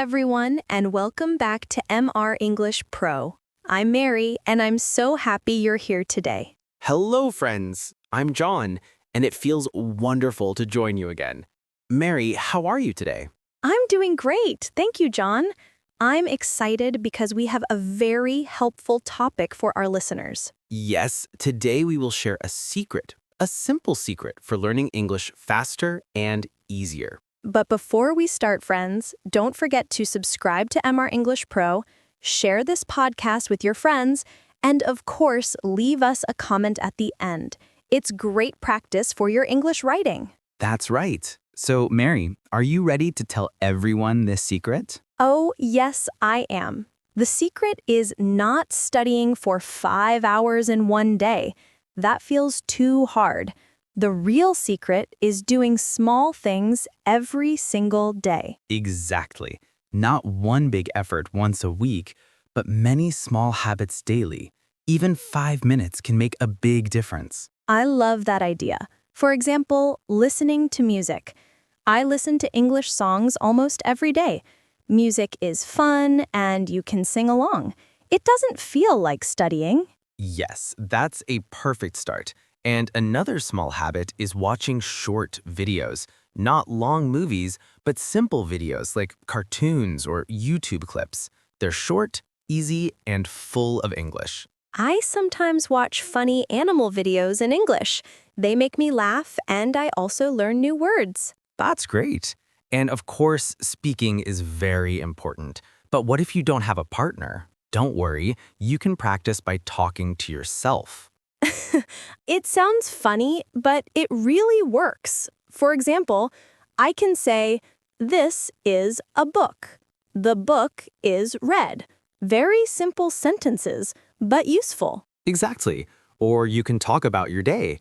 everyone, and welcome back to MR English Pro. I'm Mary, and I'm so happy you're here today. Hello, friends. I'm John, and it feels wonderful to join you again. Mary, how are you today? I'm doing great. Thank you, John. I'm excited because we have a very helpful topic for our listeners. Yes, today we will share a simple secret for learning English faster and easier. But before we start, friends, don't forget to subscribe to MR English Pro, share this podcast with your friends, and of course, leave us a comment at the end. It's great practice for your English writing. That's right. So, Mary, are you ready to tell everyone this secret? Oh, yes, I am. The secret is not studying for 5 hours in one day. That feels too hard. The real secret is doing small things every single day. Exactly. Not one big effort once a week, but many small habits daily. Even 5 minutes can make a big difference. I love that idea. For example, listening to music. I listen to English songs almost every day. Music is fun and you can sing along. It doesn't feel like studying. Yes, that's a perfect start. And another small habit is watching short videos, not long movies, but simple videos like cartoons or YouTube clips. They're short, easy, and full of English. I sometimes watch funny animal videos in English. They make me laugh and I also learn new words. That's great. And of course, speaking is very important. But what if you don't have a partner? Don't worry, you can practice by talking to yourself. It sounds funny, but it really works. For example, I can say, "This is a book. The book is red." Very simple sentences, but useful. Exactly. Or you can talk about your day.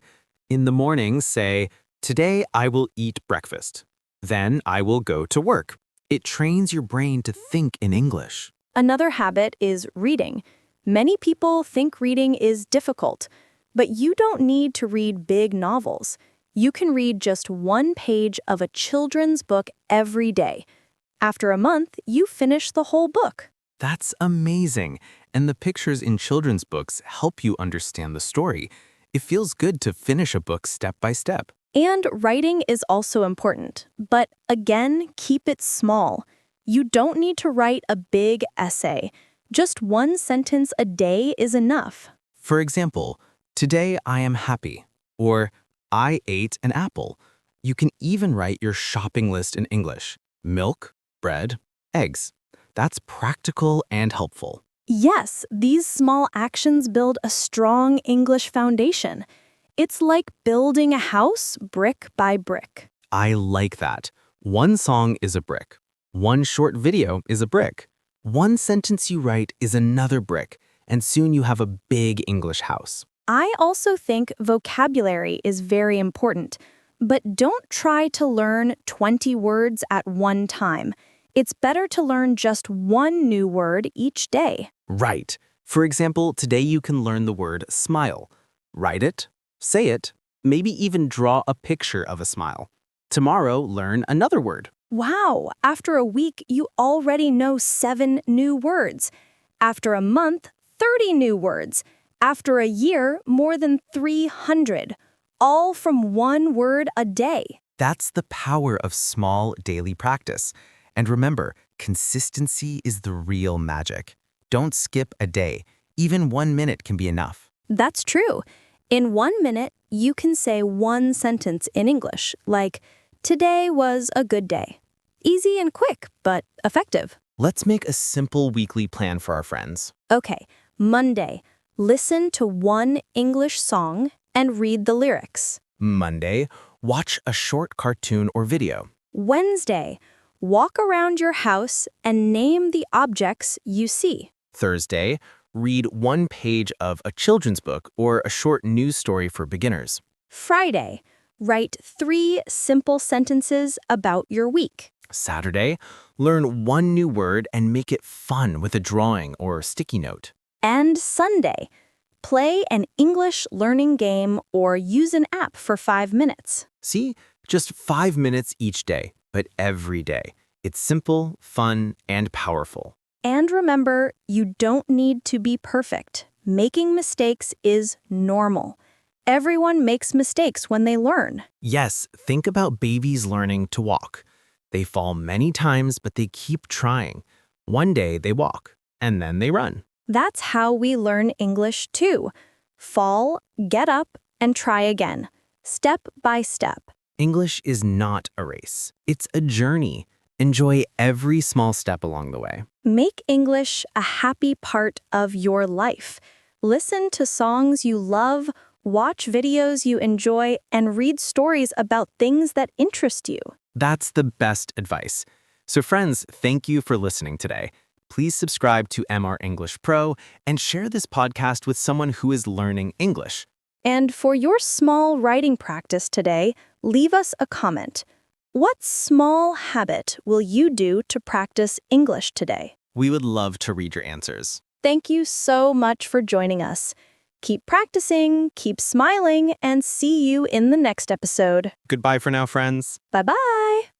In the morning, say, "Today I will eat breakfast. Then I will go to work." It trains your brain to think in English. Another habit is reading. Many people think reading is difficult, but you don't need to read big novels. You can read just one page of a children's book every day. After a month, you finish the whole book. That's amazing. And the pictures in children's books help you understand the story. It feels good to finish a book step by step. And writing is also important, but again, keep it small. You don't need to write a big essay. Just one sentence a day is enough. For example, "Today I am happy," or "I ate an apple." You can even write your shopping list in English. Milk, bread, eggs. That's practical and helpful. Yes, these small actions build a strong English foundation. It's like building a house brick by brick. I like that. One song is a brick. One short video is a brick. One sentence you write is another brick, and soon you have a big English house. I also think vocabulary is very important, but don't try to learn 20 words at one time. It's better to learn just one new word each day. Right. For example, today you can learn the word smile. Write it, say it, maybe even draw a picture of a smile. Tomorrow, learn another word. Wow, after a week, you already know 7 new words. After a month, 30 new words. After a year, more than 300. All from one word a day. That's the power of small daily practice. And remember, consistency is the real magic. Don't skip a day. Even 1 minute can be enough. That's true. In 1 minute, you can say one sentence in English, like, "Today was a good day." Easy and quick, but effective. Let's make a simple weekly plan for our friends. Okay, Monday, listen to one English song and read the lyrics. Monday, watch a short cartoon or video. Wednesday, walk around your house and name the objects you see. Thursday, read one page of a children's book or a short news story for beginners. Friday, write 3 simple sentences about your week. Saturday, learn one new word and make it fun with a drawing or sticky note. And Sunday, play an English learning game or use an app for 5 minutes. See, just 5 minutes each day, but every day. It's simple, fun, and powerful. And remember, you don't need to be perfect. Making mistakes is normal. Everyone makes mistakes when they learn. Yes, think about babies learning to walk. They fall many times, but they keep trying. One day they walk, and then they run. That's how we learn English too. Fall, get up, and try again. Step by step. English is not a race. It's a journey. Enjoy every small step along the way. Make English a happy part of your life. Listen to songs you love, watch videos you enjoy, and read stories about things that interest you. That's the best advice. So friends, thank you for listening today. Please subscribe to MR English Pro and share this podcast with someone who is learning English. And for your small writing practice today, leave us a comment. What small habit will you do to practice English today? We would love to read your answers. Thank you so much for joining us. Keep practicing, keep smiling, and see you in the next episode. Goodbye for now, friends. Bye-bye!